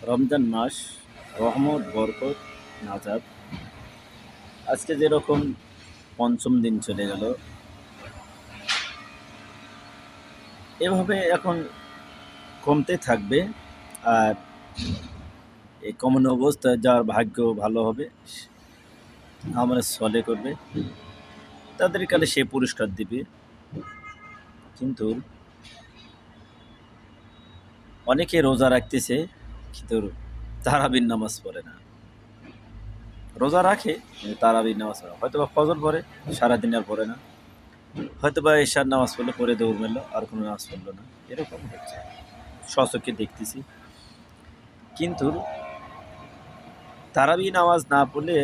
রমজান মাস রহমত, বরকত, নাজাত। আজকে যেরকম পঞ্চম দিন চলে গেল, এভাবে এখন কমতে থাকবে। আর এই কমানো অবস্থায় যার ভাগ্য ভালো হবে, আমলে সলে করবে, তাদের কালে সে পুরস্কার দিবে। কিন্তু অনেকে রোজা রাখতেছে, কিন্তু তারাবির নামাজ পড়ে না। রোজা রাখে কিন্তু তারাবির নামাজ পড়ে না। হয়তো বা ফজর পড়ে, সারাদিন আর পড়ে না। হয়তো বা এশার নামাজ পড়লে পরে দৌড় মেলো, আর কোনো নামাজ পড়লো না। এরকম হচ্ছে, স্বচক্ষে দেখতেছি। কিন্তু তারাবি নামাজ না পড়লে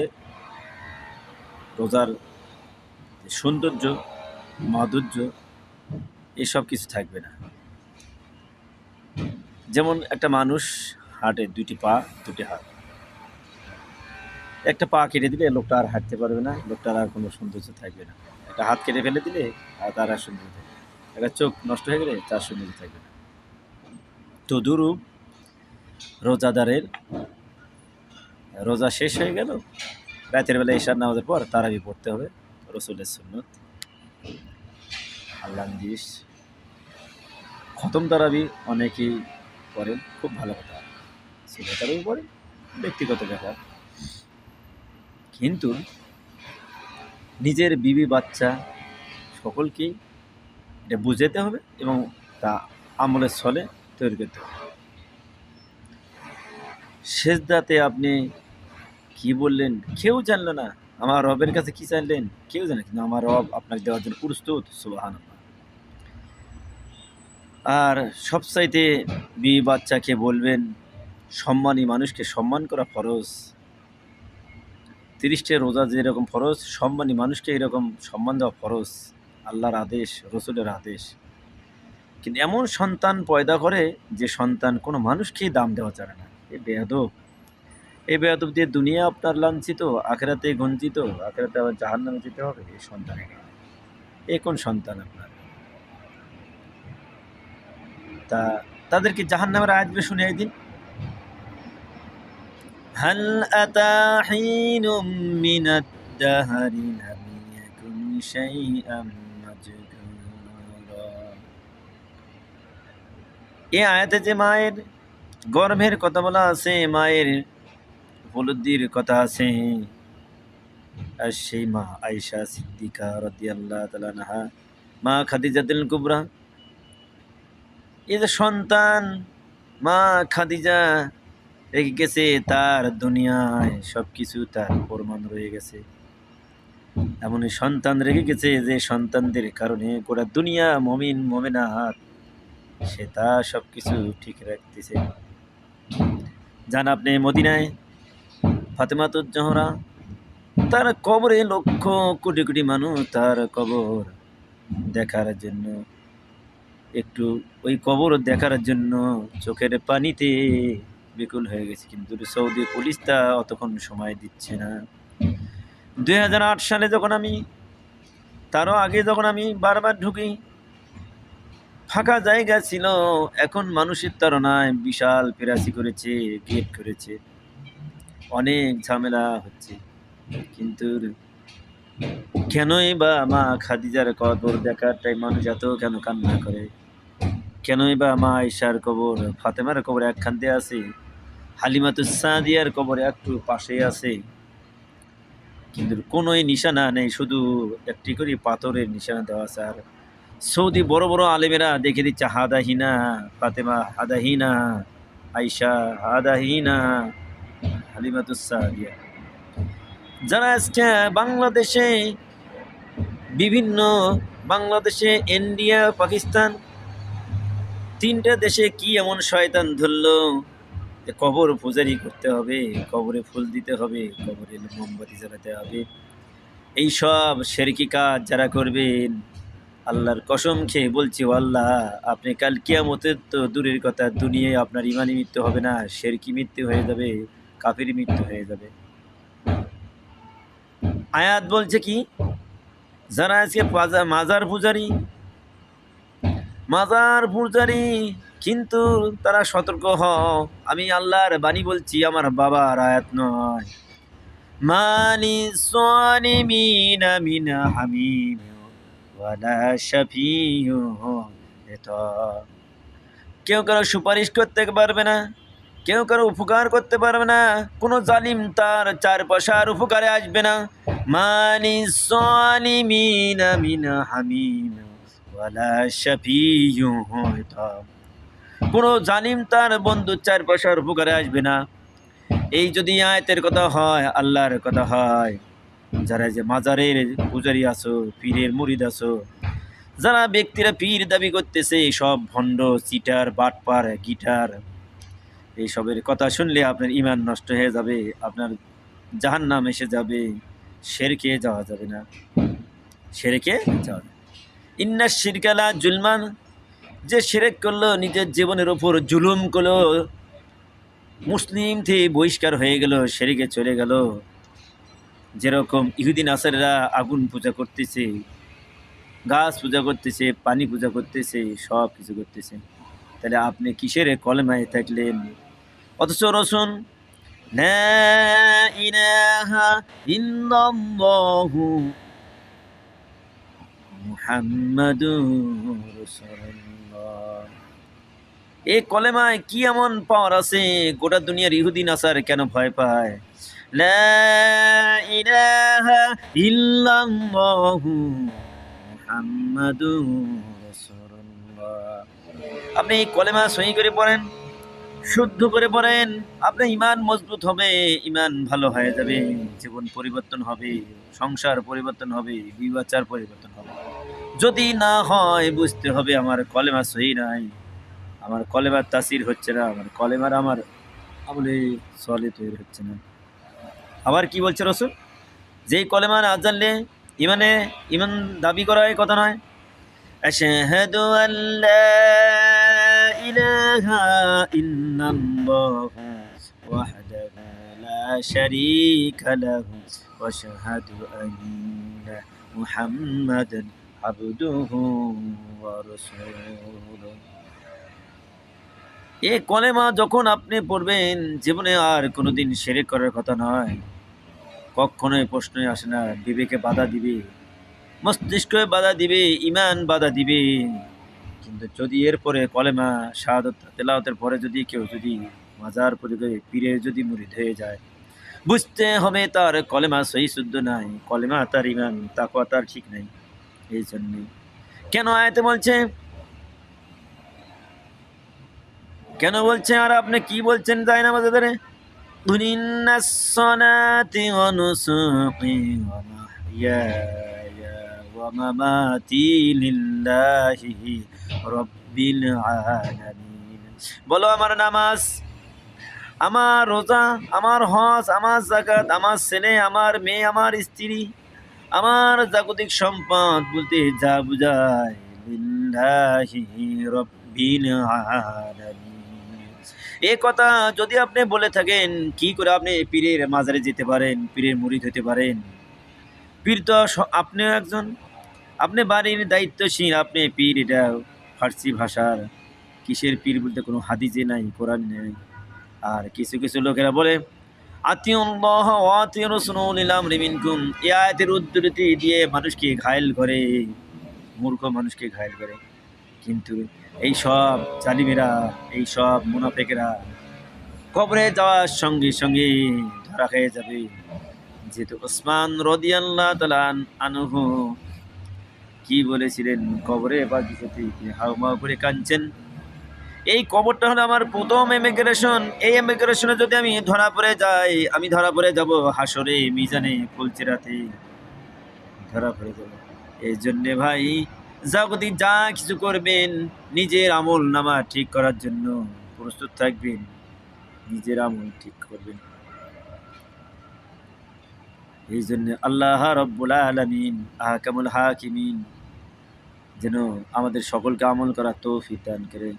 রোজার সৌন্দর্য, মাধুর্য এসব কিছু থাকবে না। যেমন একটা মানুষ হাঁটে, দুটি পা দুটি হাত, একটা পা কেটে দিলে লোকটা আর হাঁটতে পারবে না, লোকটার আর কোনো সৌন্দর্য থাকবে না। একটা হাত কেটে ফেলে দিলে আর তার আর সৌন্দর্য থাকবে না। একটা চোখ নষ্ট হয়ে গেলে তার সৌন্দর্য থাকবে না। তদুরূপ রোজাদারের রোজা শেষ হয়ে গেল, রাতের বেলা এশার নামাজের পর তারাবি পড়তে হবে, রসুলের সুন্নত। আল্লাহ নির্দেশ। খতম তারাবি অনেকেই পড়েন, খুব ভালো কথা। সুন্নত তারাবি পড়েন, ব্যক্তিগত ব্যাপার। কিন্তু নিজের বিবি বাচ্চা সকলকেই এটা বুঝাতে হবে এবং তা আমলের ছলে তৈরি করতে হবে। সেজদাতে আপনি কি বললেন কেউ জানলো না, আমার রবের কাছে কি চাইলেন কেউ জানে, কিন্তু আমার রব আপনাকে দেওয়ার জন্য প্রস্তুত। সুবহানাল্লাহ। আর সবচাইতে বিবি বাচ্চাকে বলবেন, সম্মানী মানুষকে সম্মান করা ফরজ। 30টা রোজা যেরকম ফরজ, সম্মানী মানুষকে এরকম সম্মান দেওয়া ফরজ। আল্লাহর আদেশ, রসুলের আদেশ। কিন্তু এমন সন্তান পয়দা করে যে সন্তান কোনো মানুষকেই দাম দেওয়া যাবে না। এ বেয়াদব। এই বেয়াদব দিয়ে দুনিয়া আপনার লাঞ্ছিত, আখেরাতে গঞ্জিত, আখেরাতে আবার জাহান্নামে যেতে হবে এই সন্তানকে। এ কোন সন্তান আপনার? তা তাদেরকে জাহান্নামের আয়াতগুলো শুনিয়ে দিন। হাল আতা হিনুম মিনাদ দাহরি লাম ইয়াকুন শাইআম মাযকুরা। এই আয়াতে যে মায়ের গর্ভের কথা বলা আছে, মায়ের উপলব্ধির কথা আছে, আর সেই মা আয়েশা সিদ্দিকা রাদিয়াল্লাহু তাআলা আনহা, মা খাদিজাতুল কুবরা, এই যে সন্তান মা খাদিজা রেখে গেছে, তার দুনিয়ায় সবকিছু তার প্রমাণ রয়ে গেছে। এমন সন্তান রেখে গেছে যে সন্তানদের কারণে গোটা দুনিয়া মুমিন মুমিনাত সে তা সবকিছু ঠিক রাখতেছে। যান আপনি মদিনায়, ফাতেমাতুজ জোহরা, তার কবরে লক্ষ কোটি কোটি মানুষ তার কবর দেখার জন্য, একটু ওই কবর দেখার জন্য চোখের পানিতে বিকুল হয়ে গেছে। কিন্তু সৌদি পুলিশ তা অতক্ষণ সময় দিচ্ছে না। 2008 সালে যখন আমি, তারও আগে যখন আমি বারবার ঢুকি, ফাঁকা জায়গা ছিল। এখন মানুষের তাড়নায় বিশাল পেরাসি করেছে, গেট করেছে, অনেক ঝামেলা হচ্ছে। কিন্তু কেনই বা মা খাদিজার কবর দেখার টাইম মানুষ এত কেন কান্না করে? কেনই বা মা আয়েশার কবর, ফাতেমার কবর একখান দিয়ে আছে, হালিমাতুস সাদিয়ার কবর একটু পাশে আছে, কিন্তু কোনোই নিশানা নেই, শুধু একটি করে পাথরের নিশানা দেওয়া আছে। আর সৌদি বড় বড় আলেমেরা দেখে দিচ্ছে হাদাহিনা ফাতেমা, হাদাহিনা আয়েশা, হাদাহিনা হালিমাতুস সাদিয়া। যারা আজকে বাংলাদেশে, বিভিন্ন বাংলাদেশে, ইন্ডিয়া, পাকিস্তান, 3টা দেশে কি এমন শয়তান ধরলো যে কবর পূজারি করতে হবে, কবরে ফুল দিতে হবে, কবরে মোমবাতি জ্বালাতে হবে। এই সব শিরকি কাজ যারা করবেন, আল্লাহর কসম খেয়ে বলছি, আল্লাহ আপনি কাল কিয়ামতের তো দূরের কথা, দুনিয়ায় আপনার ইমানি মৃত্যু হবে না, শিরকি মৃত্যু হয়ে যাবে, কাফির মৃত্যু হয়ে যাবে। আয়াত বলছে কি, যারা আজকে মাজার পূজারি, মাজার পূজারি, কিন্তু তারা সতর্ক হও, আমি আল্লাহর বাণী বলছি, আমার বাবার আয়াত নয়। মালি সালিমিনা মিন হামিম ওয়ালা শাফিউ ইতা। কেউ কারো সুপারিশ করতে পারবে না, কেউ কারো উপকার করতে পারবে না, কোনো জালিম তার চার পয়সার উপকারে আসবে না। মালি সালিমিনা মিন হামিম ওয়ালা শাফিউ ইতা। কোনো জালিম তার বন্ধুর চার পয়সার উপকারে আসবে না। এই যদি আয়াতের কথা হয়, আল্লাহর কথা হয়, যারা যে মাজারের পূজারি আছো, পীরের মুরিদ আছো, যারা ব্যক্তিরা পীর দাবি করতেছে, সব ভণ্ড, চিটার, বাটপার, গিটার, এইসবের কথা শুনলে আপনার ইমান নষ্ট হয়ে যাবে, আপনার জাহান্নাম এসে যাবে, শিরকে যাওয়া যাবে না, শিরকে যাওয়া যাবে। ইন্না শিরকালা জুলমান, যে শিরক করলো নিজের জীবনের ওপর জুলুম করলো, মুসলিম থেকে বহিষ্কার হয়ে গেল, শিরকে চলে গেল। যেরকম ইহুদি নাসাররা আগুন পূজা করতেছে, গাছ পূজা করতেছে, পানি পূজা করতেছে, সব কিছু করতেছে, তাহলে আপনি কিসের কলেমায় থাকলেন? অথচ রসুন লা ইলাহা ইল্লাল্লাহু মুহাম্মাদুর রাসূলুল্লাহ, এই কলেমায় কি এমন পাওয়ার আছে গোটা দুনিয়ার ইহুদি নাসার কেন ভয় পায়? লা ইলাহা ইল্লাল্লাহু মুহাম্মাদুর রাসূলুল্লাহ। আপনি এই কলেমা সহি করে পড়েন, শুদ্ধ করে পড়েন, আপনার ইমান মজবুত হবে, ইমান ভালো হয়ে যাবে, জীবন পরিবর্তন হবে, সংসার পরিবর্তন হবে, বিবাচার পরিবর্তন হবে। যদি না হয়, বুঝতে হবে আমার কলেমা সহি নাই, আমার কলেমার তাসির হচ্ছে না, আমার কলেমার আমার আমলে সলে তৈরি হচ্ছে না। আবার কি বলছে রসুল? যেই কলেমা না জানলে ইমানে ইমান দাবি করা এই কথা নয়। আশহাদু আল্লা ইলাহা ইল্লাল্লাহু ওয়াহদাহু লা শারীকা লাহু ওয়া আশহাদু আন্না মুহাম্মাদান আবদুহু ওয়া রাসূলুহু। এই কলেমা যখন আপনি পড়বেন, জীবনে আর কোনোদিন শিরক করার কথা নয়, কখনোই প্রশ্নই আসে না। বিবেকে বাধা দিবে, মস্তিষ্কে বাধা দিবে, ইমান বাধা দিবে। কিন্তু যদি এরপরে কলেমা শাহাদাত তেলাওয়াতের পরে যদি কেউ যদি মাজার পরিচয় পীরে যদি মুরিদ হয়ে যায়, বুঝতে হবে তার কলেমা সহি শুদ্ধ নাই, কলেমা তার ইমান তাকওয়া তার ঠিক নাই। এই জন্যে কেন আয়াতে বলছে, কেন বলছে, আর আপনি কি বলছেন যায় না মাঝে? قل إن الصلاة ونسكي ومحياي ومماتي لله رب العالمين। বলো আমার নামাজ, আমার রোজা, আমার হজ, আমার যাকাত, আমার ছেলে, আমার মেয়ে, আমার স্ত্রী, আমার জাগতিক সম্পদ বলতে যা বুঝায়, লিল্লাহি রাব্বিল আলামিন। এই কথা যদি আপনি বলে থাকেন, কি করে আপনি পীরের মাজারে যেতে পারেন, পীরের মুরিদ হতে পারেন? পীর তো আপনিও একজন, আপনি বাড়ির দায়িত্বশীল, আপনি পীর, এটা ফার্সি ভাষার। কিসের পীর বলতে কোনো হাদিসে নাই, কোরআন নেই। আর কিছু কিছু লোকেরা বলে আতিউল্লাহ ওয়া আতিউর রাসূলিল আমরি মিনকুম, এই আয়াতের উদ্ধৃতি দিয়ে মানুষকে ঘায়েল করে, মূর্খ মানুষকে ঘায়েল করে। কিন্তু এই সব জালিমেরা, এই সব মুনাফিকেরা কবরে যাওয়ার সঙ্গে সঙ্গে ধরা খেয়ে যাবে। যেহেতু ওসমান রাদিয়াল্লাহু তাআলা আনহু কি বলেছিলেন, কবরে বাগিচাতে হাউমাউ করে কাঁদছেন, এই কবরটা হলো আমার প্রথম ইমিগ্রেশন, এই ইমিগ্রেশনে যদি আমি ধরা পড়ে যাই, আমি ধরা পড়ে যাব হাসরে, মিজানে, ফুলচেরাতে ধরা পড়ে যাব। এই জন্যে ভাই, জাগতিক যা কিছু করবেন, নিজের আমল নামা ঠিক করার জন্য প্রস্তুত থাকবেন, নিজের আমল ঠিক করবেন। এই জন্য আল্লাহ রব্বুল আলামিন আহকামুল হাকিমিন যেন আমাদের সকলকে আমল করার তৌফিক দান করে।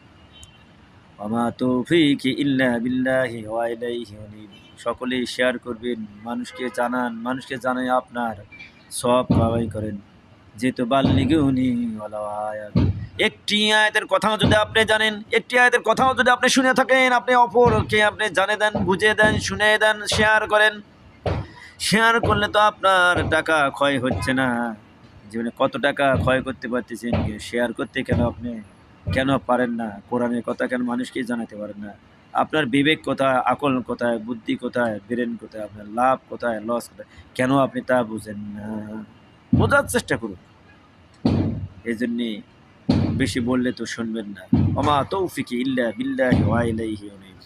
ওয়া তৌফিকি ইল্লা বিল্লাহি ওয়া ইলাইহি উনীব। সকলেই শেয়ার করবেন, মানুষকে জানান, মানুষকে জানাই আপনার সওয়াব কামাই করেন। যেহেতু বাল্লিগুনি ওয়ালাউ আয়াত। একটি আয়াতের কথাও যদি আপনি জানেন, একটি আয়াতের কথাও যদি আপনি শুনে থাকেন, আপনি অপরকে আপনি জানে দেন, বুঝিয়ে দেন, শুনে দেন, শেয়ার করেন। শেয়ার করলে তো আপনার টাকা ক্ষয় হচ্ছে না। জীবনে কত টাকা ক্ষয় করতে পারতেছেন, শেয়ার করতে কেন পারেন না? কোরআনের কথা কেন মানুষকে জানাতে পারেন না? আপনার বিবেক কোথায়, আকল কোথায়, বুদ্ধি কোথায়, ব্রেন কোথায়, আপনার লাভ কোথায়, লস কোথায়, কেন আপনি তা বুঝেন না? বোঝার চেষ্টা করুন। এই জন্যে বেশি বললে তো শুনবেন না। ওমা তৌফিকি ইল্লা বিল্লাহি ওয়া ইলাইহি উনীব।